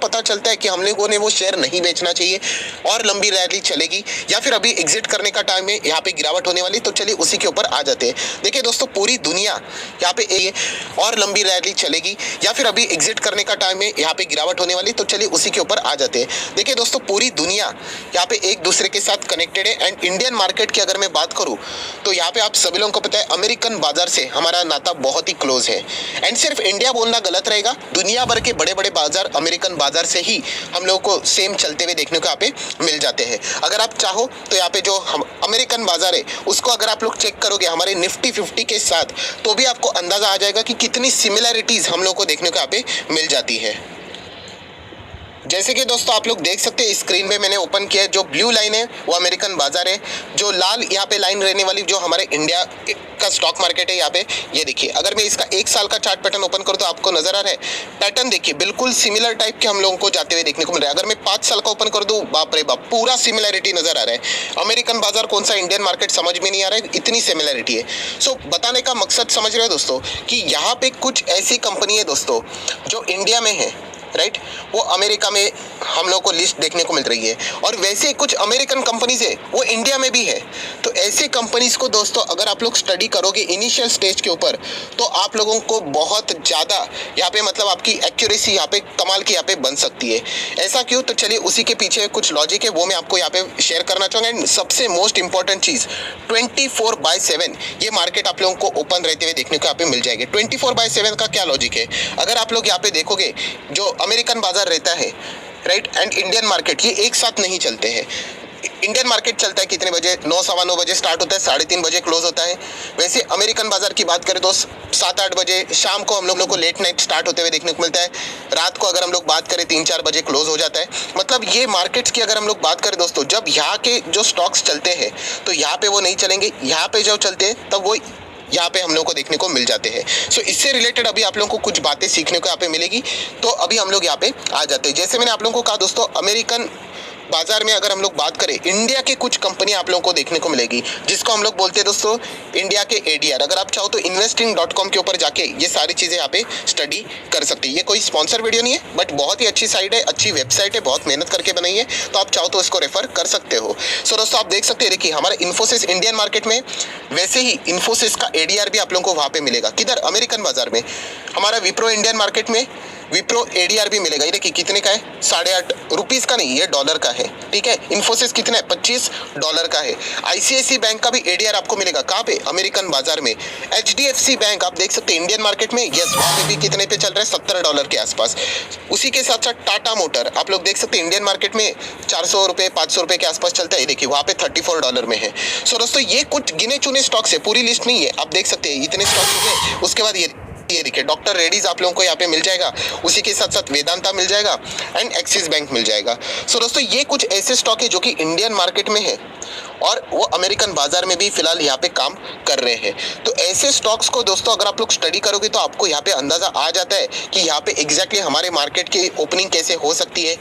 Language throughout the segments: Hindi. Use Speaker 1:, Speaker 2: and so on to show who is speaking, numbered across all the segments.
Speaker 1: पता चलता है कि हम लोगों ने वो शेयर नहीं बेचना चाहिए और लंबी रैली चलेगी या फिर अभी एग्जिट करने का टाइम है, यहाँ पे गिरावट होने वाली, तो चलिए उसी के ऊपर आ जाते हैं। देखिए दोस्तों, पूरी दुनिया यहाँ पे और लंबी रैली चलेगी या फिर अभी एग्जिट करने का टाइम है, यहाँ पे गिरावट होने वाली, तो चलिए उसी के ऊपर आ जाते हैं। देखिए दोस्तों, पूरी दुनिया यहाँ पे एक दूसरे के साथ कनेक्टेड है एंड इंडियन मार्केट की अगर मैं बात करूँ तो यहाँ पे आप सभी लोगों को पता है अमेरिकन बाजार से हमारा नाता बहुत ही क्लोज है। एंड सिर्फ इंडिया बोलना गलत रहेगा, दुनिया भर के बड़े बड़े बाजार अमेरिकन बाजार से ही हम लोगों को सेम चलते हुए देखने को यहाँ पे मिल जाते हैं। अगर आप चाहो तो यहाँ पे जो अमेरिकन बाजार है उसको अगर आप लोग चेक करोगे हमारे निफ्टी 50 के साथ, तो भी आपको अंदाजा आ जाएगा कि कितनी सिमिलैरिटीज हम लोग को देखने को यहाँ पे मिल जाती है। जैसे कि दोस्तों आप लोग देख सकते हैं स्क्रीन पे मैंने ओपन किया है, जो ब्लू लाइन है वो अमेरिकन बाजार है, जो लाल यहाँ पे लाइन रहने वाली जो हमारे इंडिया का स्टॉक मार्केट है यहाँ पे। ये देखिए, अगर मैं इसका एक साल का चार्ट पैटर्न ओपन करूँ तो आपको नजर आ रहा है पैटर्न, देखिए बिल्कुल सिमिलर टाइप के हम लोगों को जाते हुए देखने को मिल रहा है। अगर मैं 5 साल का ओपन कर दूँ, बाप रे बाप, पूरा सिमिलैरिटी नजर आ रहा है। अमेरिकन बाजार कौन सा इंडियन मार्केट समझ में नहीं आ रहा है, इतनी सिमिलैरिटी है। सो बताने का मकसद समझ रहे हो दोस्तों कि यहाँ पे कुछ ऐसी कंपनी है दोस्तों जो इंडिया में है, राइट, वो अमेरिका में हम लोग को लिस्ट देखने को मिल रही है, और वैसे कुछ अमेरिकन कंपनीज है वो इंडिया में भी है। तो ऐसे कंपनीज को दोस्तों अगर आप लोग स्टडी करोगे इनिशियल स्टेज के ऊपर, तो आप लोगों को बहुत ज़्यादा यहाँ पे मतलब आपकी एक्यूरेसी यहाँ पे कमाल की यहाँ पे बन सकती है। ऐसा क्यों? तो चलिए उसी के पीछे कुछ लॉजिक है, वो मैं आपको यहाँ पे शेयर करना चाहूँगा। एंड सबसे मोस्ट इंपॉर्टेंट चीज़ 24/7 ये मार्केट आप लोगों को ओपन रहते हुए देखने को यहाँ पे मिल जाएगी। 24/7 का क्या लॉजिक है? अगर आप लोग यहाँ पे देखोगे जो अमेरिकन बाजार रहता है, राइट, एंड इंडियन मार्केट, ये एक साथ नहीं चलते हैं। इंडियन मार्केट चलता है कितने बजे? 9 सवा 9 बजे स्टार्ट होता है, 3:30 बजे क्लोज होता है। वैसे अमेरिकन बाजार की बात करें तो 7-8 बजे शाम को हम लोग को लेट नाइट स्टार्ट होते हुए देखने को मिलता है। रात को अगर हम लोग बात करें 3-4 बजे क्लोज हो जाता है। मतलब ये मार्केट्स की अगर हम लोग बात करें दोस्तों, जब यहाँ के जो स्टॉक्स चलते हैं तो यहाँ पे वो नहीं चलेंगे, यहाँ पे जब चलते हैं तब वो यहाँ पे हम लोग को देखने को मिल जाते हैं। सो इससे रिलेटेड अभी आप लोगों को कुछ बातें सीखने को यहाँ पे मिलेगी, तो अभी हम लोग यहाँ पे आ जाते हैं। जैसे मैंने आप लोगों को कहा दोस्तों, अमेरिकन बाजार में अगर हम लोग बात करें, इंडिया के कुछ कंपनी आप लोगों को देखने को मिलेगी जिसको हम लोग बोलते हैं दोस्तों इंडिया के ADR। अगर आप चाहो तो investing.com के ऊपर जाके ये सारी चीज़ें यहाँ पे स्टडी कर सकते हैं। ये कोई स्पॉन्सर वीडियो नहीं है, बट बहुत ही अच्छी साइट है, अच्छी वेबसाइट है, बहुत मेहनत करके बनाई है, तो आप चाहो तो इसको रेफर कर सकते हो। सो दोस्तों आप देख सकते हैं, देखिए हमारा इन्फोसिस इंडियन मार्केट में, वैसे ही इन्फोसिस का ADR भी आप लोगों को वहाँ पे मिलेगा। किधर? अमेरिकन बाजार में। हमारा विप्रो इंडियन मार्केट में विप्रो ADR भी मिलेगा। ये देखिए कितने का है? 8.5 रुपीज़ का नहीं, ये डॉलर का है, ठीक है। इन्फोसिस कितना है? $25 का है। ICICI बैंक का भी ADR आपको मिलेगा। कहाँ पे? अमेरिकन बाजार में। HDFC बैंक आप देख सकते हैं इंडियन मार्केट में, यस, वहाँ पे भी कितने पे चल रहा है? $70 के आसपास। उसी के साथ साथ टाटा मोटर आप लोग देख सकते हैं इंडियन मार्केट में 400 रुपये 500 रुपये के आसपास चलता है। देखिए वहाँ पे $34 में है। सो दोस्तों ये कुछ गिने चुने स्टॉक्स है, पूरी लिस्ट नहीं है, आप देख सकते हैं इतने स्टॉक्स है। उसके बाद ये देखिए डॉक्टर रेड्डीज आप लोगों को यहाँ पे मिल जाएगा, उसी के साथ साथ वेदांता मिल जाएगा एंड एक्सिस बैंक मिल जाएगा। सो दोस्तों ये कुछ ऐसे स्टॉक है जो कि इंडियन मार्केट में है और वो अमेरिकन बाजार में भी फिलहाल यहाँ पे काम कर रहे हैं। तो ऐसे स्टॉक्स को दोस्तों अगर आप लोग स्टडी करोगे तो आपको यहाँ पे अंदाजा आ जाता है कि यहाँ पे एग्जैक्टली हमारे मार्केट की ओपनिंग कैसे हो सकती है,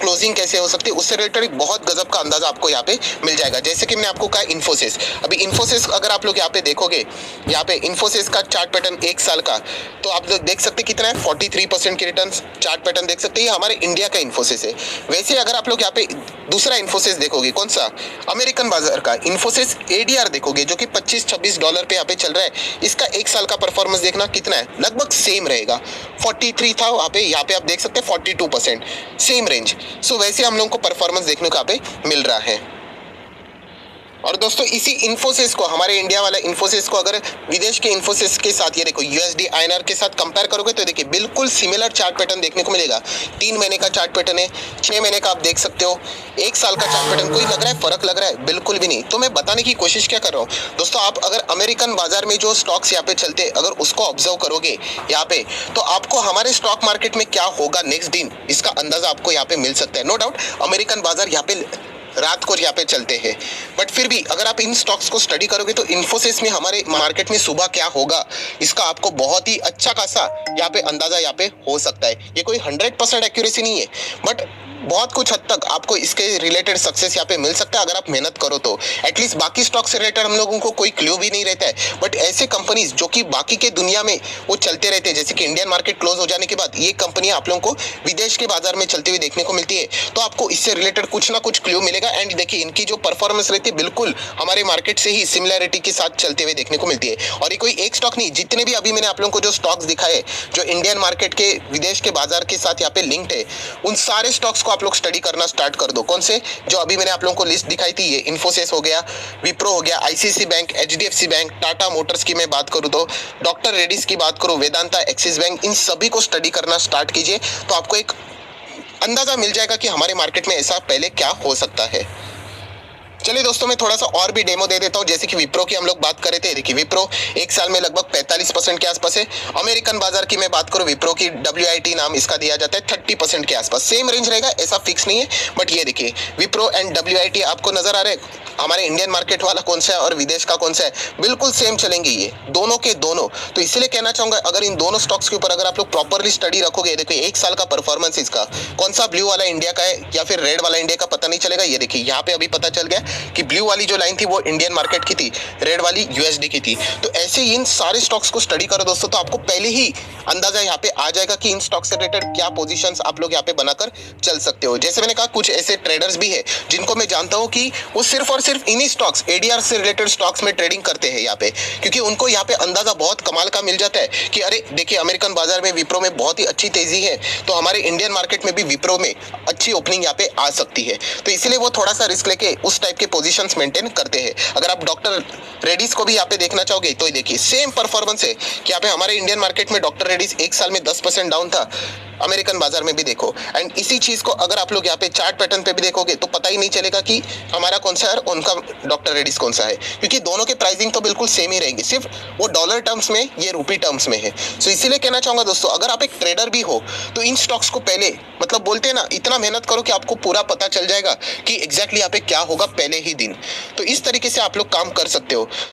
Speaker 1: क्लोजिंग कैसे हो सकती है, उससे रिलेटेड बहुत गजब का अंदाजा आपको यहाँ पे मिल जाएगा। जैसे कि मैंने आपको कहा इन्फोसिस, अभी इन्फोसिस अगर आप लोग यहाँ पे देखोगे, यहाँ पे इन्फोसिस का चार्ट पैटर्न 1 साल का, तो आप लोग देख सकते कितना है, 43% के रिटर्न चार्ट पैटर्न देख सकते हैं। ये हमारे इंडिया का इन्फोसिस है। वैसे अगर आप लोग यहाँ पे दूसरा इन्फोसिस देखोगे, कौन सा? अमेरिकन बाजार का इन्फोसिस ADR देखोगे जो कि $25-26 पे यहाँ पे चल रहा है। इसका 1 साल का परफॉर्मेंस देखना कितना है, लगभग सेम रहेगा। 43 था यहाँ पे आप देख सकते हैं 42%, सेम रेंज। सो वैसे हम लोगों को परफॉर्मेंस देखने को यहाँ पे मिल रहा है। और दोस्तों इसी इन्फोसिस को, हमारे इंडिया वाला इन्फोसिस को अगर विदेश के इन्फोसिस के साथ, ये देखो USD INR के साथ कंपेयर करोगे तो देखिए बिल्कुल सिमिलर चार्ट पैटर्न देखने को मिलेगा। 3 महीने का चार्ट पैटर्न है, 6 महीने का आप देख सकते हो, 1 साल का चार्ट पैटर्न। कोई लग रहा है फर्क लग रहा है? बिल्कुल भी नहीं। तो मैं बताने की कोशिश क्या कर रहा हूँ दोस्तों, आप अगर अमेरिकन बाजार में जो स्टॉक्स यहाँ पे चलते अगर उसको ऑब्जर्व करोगे यहाँ पे, तो आपको हमारे स्टॉक मार्केट में क्या होगा नेक्स्ट दिन, इसका अंदाजा आपको यहाँ पे मिल सकता है। नो डाउट अमेरिकन बाजार यहाँ पे रात को यहाँ पे चलते हैं, बट फिर भी अगर आप इन स्टॉक्स को स्टडी करोगे तो इन्फोसिस में हमारे मार्केट में सुबह क्या होगा इसका आपको बहुत ही अच्छा खासा यहाँ पे अंदाजा यहाँ पे हो सकता है। ये कोई 100% एक्यूरेसी नहीं है, बट बहुत कुछ हद तक आपको इसके रिलेटेड सक्सेस यहाँ पे मिल सकता है अगर आप मेहनत करो तो। एटलीस्ट बाकी स्टॉक से रिलेटेड हम लोगों को कोई क्लू भी नहीं रहता है, बट ऐसे कंपनीज जो कि बाकी के दुनिया में वो चलते रहते हैं, जैसे कि इंडियन मार्केट क्लोज हो जाने के बाद ये कंपनियां आप लोगों को विदेश के बाजार में चलती हुई देखने को मिलती है, तो आपको इससे रिलेटेड कुछ ना कुछ क्लू मिलेगा। एंड देखिए इनकी जो परफॉर्मेंस रहती है बिल्कुल हमारे मार्केट से ही सिमिलरिटी के साथ चलते हुए देखने को मिलती है। और ये कोई एक स्टॉक नहीं, जितने भी अभी मैंने आप लोगों को जो स्टॉक्स दिखाए जो इंडियन मार्केट के विदेश के बाजार के साथ यहाँ पे लिंक्ड है, उन सारे स्टॉक्स को आप लोग स्टडी करना स्टार्ट कर दो। कौन से? जो अभी मैंने आप लोगों को लिस्ट दिखाई थी, ये इन्फोसिस हो गया, विप्रो हो गया, ICICI bank, HDFC bank, Tata Motors की मैं बात करूँ तो डॉक्टर रेड्डीज की बात करूँ, वेदांता, एक्सिस बैंक, इन सभी को स्टडी करना स्टार्ट कीजिए तो आपको एक अंदाजा मिल जाएगा कि हमारे मार्केट में ऐसा पहले क्या हो सकता है। चलिए दोस्तों मैं थोड़ा सा और भी डेमो दे देता हूँ। जैसे कि विप्रो की हम लोग बात कर रहे थे, देखिए विप्रो एक साल में लगभग 45% के आसपास है। अमेरिकन बाजार की मैं बात करूँ, विप्रो की WIT नाम इसका दिया जाता है 30% के आसपास, सेम रेंज रहेगा, ऐसा फिक्स नहीं है। बट ये देखिए विप्रो एंड WIT आपको नजर आ रहा है, हमारे इंडियन मार्केट वाला कौन सा है और विदेश का कौन सा है, बिल्कुल सेम चलेंगे ये दोनों के दोनों। तो इसलिए कहना चाहूंगा अगर इन दोनों स्टॉक्स के ऊपर अगर आप लोग प्रॉपरली स्टडी रखोगे, देखिए एक साल का परफॉर्मेंस इसका कौन सा ब्लू वाला इंडिया का है या फिर रेड वाला इंडिया का पता नहीं चलेगा। ये देखिए यहाँ पे अभी पता चल गया कि ब्लू वाली जो लाइन थी वो इंडियन मार्केट की थी, रेड वाली USD की थी। तो ऐसे इन सारे स्टॉक्स को स्टडी करो दोस्तों, तो आपको पहले ही अंदाजा यहाँ पे आ जाएगा कि इन स्टॉक से रिलेटेड क्या पोजीशंस आप लोग यहाँ पे बनाकर चल सकते हो। जैसे मैंने कहा कुछ ऐसे ट्रेडर्स भी है जिनको मैं जानता हूँ कि वो सिर्फ और सिर्फ इन्हीं स्टॉक्स ADR से रिलेटेड स्टॉक्स में ट्रेडिंग करते हैं यहाँ पे, क्योंकि उनको यहाँ पे अंदाजा बहुत कमाल का मिल जाता है कि अरे देखिए अमेरिकन बाजार में विप्रो में बहुत ही अच्छी तेजी है, तो हमारे इंडियन मार्केट में भी विप्रो में अच्छी ओपनिंग यहाँ पे आ सकती है। तो इसलिए वो थोड़ा सा रिस्क लेके उस टाइप के पोजीशंस मेंटेन करते हैं। अगर आप डॉक्टर रेड्डीज को भी यहाँ पे देखना चाहोगे तो देखिए सेम परफॉर्मेंस है कि यहाँ पे हमारे इंडियन मार्केट में डॉक्टर रेड्डीज एक साल में 10% डाउन था, अमेरिकन बाजार में भी देखो। एंड इसी चीज को अगर आप लोग यहाँ पे चार्ट पैटर्न पे भी देखोगे तो पता ही नहीं चलेगा कि हमारा कौन सा है और उनका डॉक्टर रेड्डीज कौन सा है, क्योंकि दोनों के प्राइसिंग तो बिल्कुल सेम ही रहेंगे, सिर्फ वो डॉलर टर्म्स में, ये रूपी टर्म्स में है। सो इसीलिए कहना चाहूंगा दोस्तों अगर आप एक ट्रेडर भी हो तो इन स्टॉक्स को पहले मतलब बोलते हैं ना, इतना मेहनत करो कि आपको पूरा पता चल जाएगा कि एग्जैक्टली यहाँ पे क्या होगा पहले ही दिन। तो इस तरीके से आप लोग काम कर सकते हो।